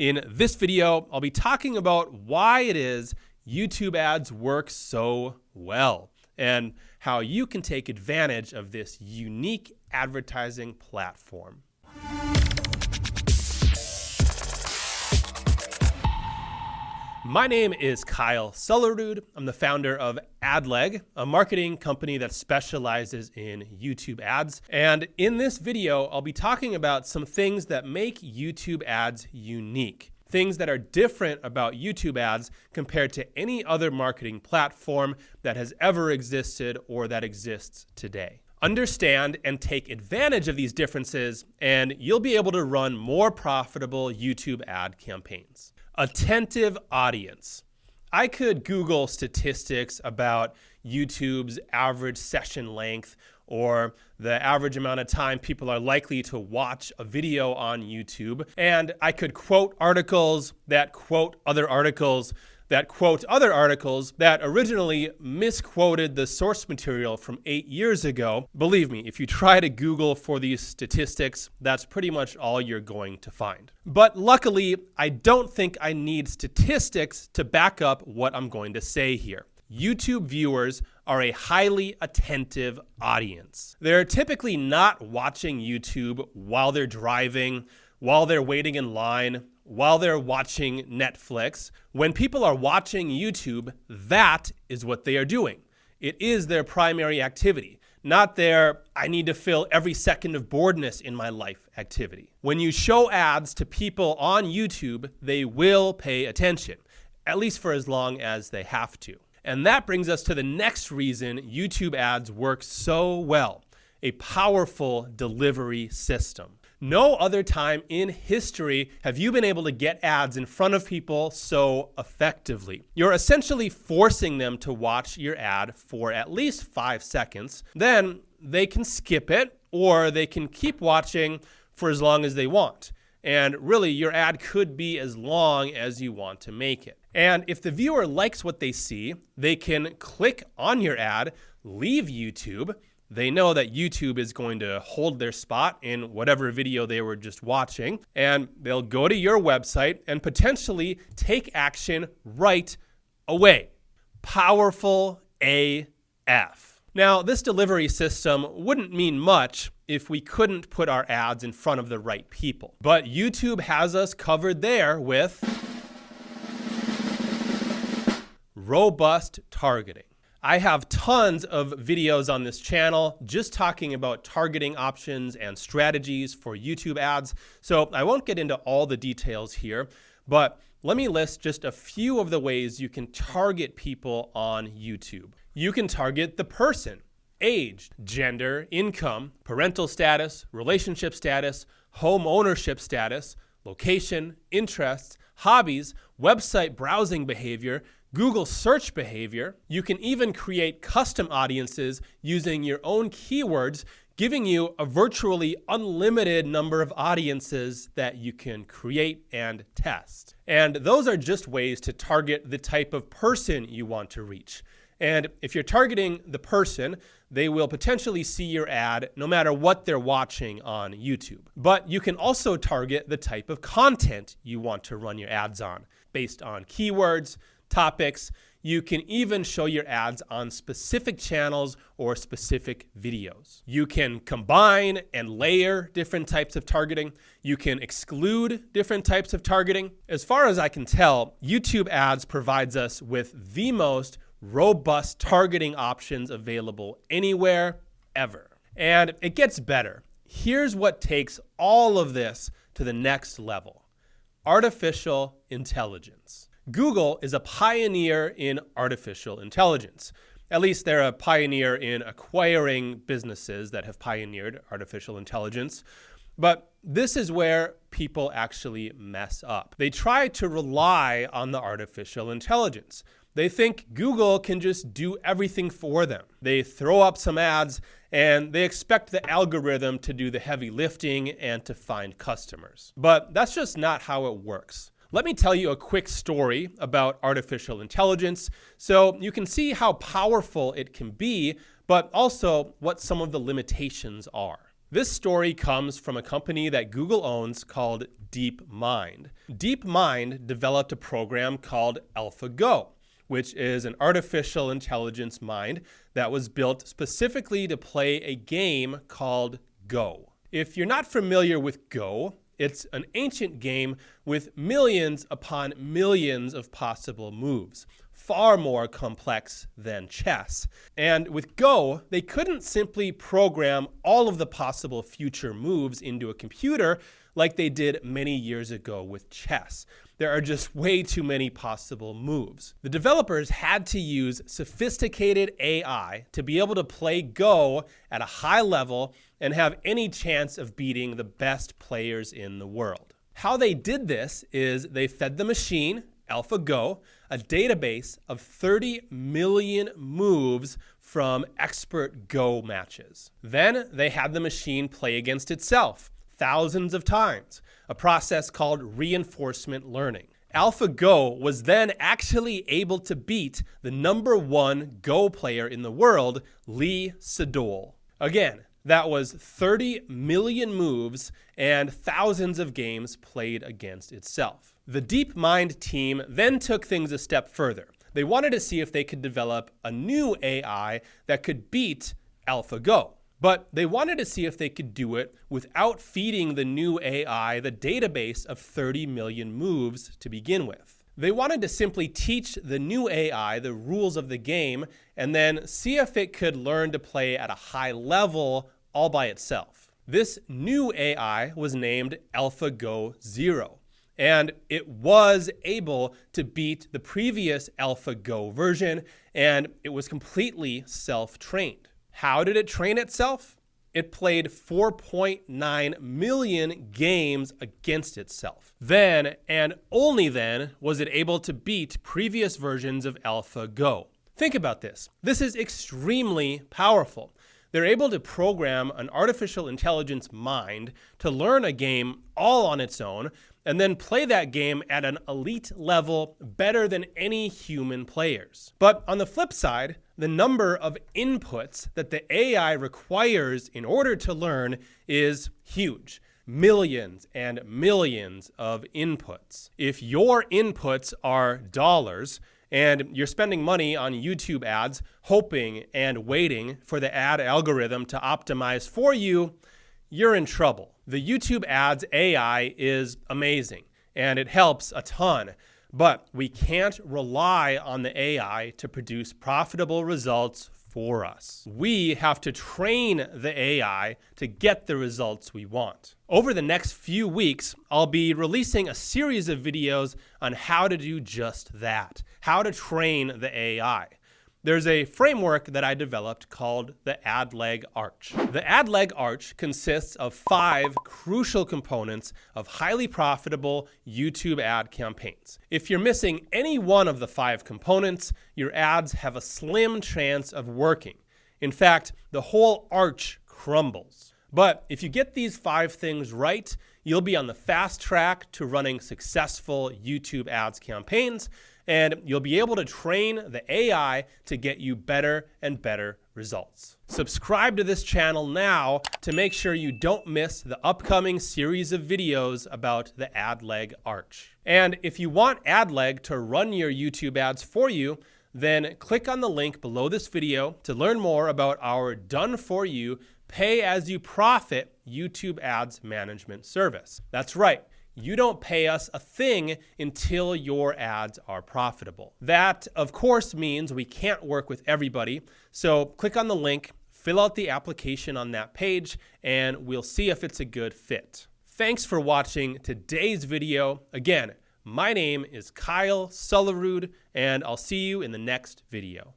In this video, I'll be talking about why it is YouTube ads work so well and how you can take advantage of this unique advertising platform. My name is Kyle Sulerud. I'm the founder of AdLeg, a marketing company that specializes in YouTube ads. And in this video, I'll be talking about some things that make YouTube ads unique. Things that are different about YouTube ads compared to any other marketing platform that has ever existed or that exists today. Understand and take advantage of these differences, and you'll be able to run more profitable YouTube ad campaigns. Attentive audience. I could Google statistics about YouTube's average session length or the average amount of time people are likely to watch a video on YouTube. And I could quote articles that quote other articles that quote other articles that originally misquoted the source material from 8 years ago. Believe me, if you try to Google for these statistics, that's pretty much all you're going to find. But luckily, I don't think I need statistics to back up what I'm going to say here. YouTube viewers are a highly attentive audience. They're typically not watching YouTube while they're driving, while they're waiting in line, while they're watching Netflix. When people are watching YouTube, that is what they are doing. It is their primary activity, not their I need to fill every second of boredness in my life activity. When you show ads to people on YouTube, they will pay attention, at least for as long as they have to. And that brings us to the next reason YouTube ads work so well: a powerful delivery system. No other time in history have you been able to get ads in front of people so effectively. You're essentially forcing them to watch your ad for at least 5 seconds. Then they can skip it, or they can keep watching for as long as they want. And really, your ad could be as long as you want to make it. And if the viewer likes what they see, they can click on your ad, leave YouTube. They know that YouTube is going to hold their spot in whatever video they were just watching, and they'll go to your website and potentially take action right away. Powerful AF. Now, this delivery system wouldn't mean much if we couldn't put our ads in front of the right people. But YouTube has us covered there with robust targeting. I have tons of videos on this channel just talking about targeting options and strategies for YouTube ads, so I won't get into all the details here, but let me list just a few of the ways you can target people on YouTube. You can target the person: age, gender, income, parental status, relationship status, home ownership status, location, interests, hobbies, website browsing behavior, Google search behavior. You can even create custom audiences using your own keywords, giving you a virtually unlimited number of audiences that you can create and test. And those are just ways to target the type of person you want to reach. And if you're targeting the person, they will potentially see your ad no matter what they're watching on YouTube. But you can also target the type of content you want to run your ads on based on keywords, topics. You can even show your ads on specific channels or specific videos. You can combine and layer different types of targeting. You can exclude different types of targeting. As far as I can tell, YouTube ads provides us with the most robust targeting options available anywhere, ever. And it gets better. Here's what takes all of this to the next level: artificial intelligence. Google is a pioneer in artificial intelligence. At least they're a pioneer in acquiring businesses that have pioneered artificial intelligence. But this is where people actually mess up. They try to rely on the artificial intelligence. They think Google can just do everything for them. They throw up some ads and they expect the algorithm to do the heavy lifting and to find customers. But that's just not how it works. Let me tell you a quick story about artificial intelligence so you can see how powerful it can be, but also what some of the limitations are. This story comes from a company that Google owns called DeepMind. DeepMind developed a program called AlphaGo, which is an artificial intelligence mind that was built specifically to play a game called Go. If you're not familiar with Go, it's an ancient game with millions upon millions of possible moves, far more complex than chess. And with Go, they couldn't simply program all of the possible future moves into a computer like they did many years ago with chess. There are just way too many possible moves. The developers had to use sophisticated AI to be able to play Go at a high level and have any chance of beating the best players in the world. How they did this is they fed the machine, AlphaGo, a database of 30 million moves from expert Go matches. Then they had the machine play against itself thousands of times, a process called reinforcement learning. AlphaGo was then actually able to beat the #1 Go player in the world, Lee Sedol. Again, that was 30 million moves and thousands of games played against itself. The DeepMind team then took things a step further. They wanted to see if they could develop a new AI that could beat AlphaGo. But they wanted to see if they could do it without feeding the new AI the database of 30 million moves to begin with. They wanted to simply teach the new AI the rules of the game and then see if it could learn to play at a high level all by itself. This new AI was named AlphaGo 0, and it was able to beat the previous AlphaGo version, and it was completely self-trained. How did it train itself? It played 4.9 million games against itself. Then, and only then, was it able to beat previous versions of AlphaGo. Think about this. This is extremely powerful. They're able to program an artificial intelligence mind to learn a game all on its own and then play that game at an elite level better than any human players. But on the flip side, the number of inputs that the AI requires in order to learn is huge. Millions and millions of inputs. If your inputs are dollars and you're spending money on YouTube ads, hoping and waiting for the ad algorithm to optimize for you, you're in trouble. The YouTube ads AI is amazing and it helps a ton, but we can't rely on the AI to produce profitable results for us. We have to train the AI to get the results we want. Over the next few weeks, I'll be releasing a series of videos on how to do just that, how to train the AI. There's a framework that I developed called the AdLeg Arch. The AdLeg Arch consists of 5 crucial components of highly profitable YouTube ad campaigns. If you're missing any one of the 5 components, your ads have a slim chance of working. In fact, the whole arch crumbles. But if you get these 5 things right, you'll be on the fast track to running successful YouTube ads campaigns, and you'll be able to train the AI to get you better and better results. Subscribe to this channel now to make sure you don't miss the upcoming series of videos about the AdLeg Arch. And if you want AdLeg to run your YouTube ads for you, then click on the link below this video to learn more about our done-for-you, pay-as-you-profit YouTube ads management service. That's right. You don't pay us a thing until your ads are profitable. That, of course, means we can't work with everybody. So click on the link, fill out the application on that page, and we'll see if it's a good fit. Thanks for watching today's video. Again, my name is Kyle Sulerud, and I'll see you in the next video.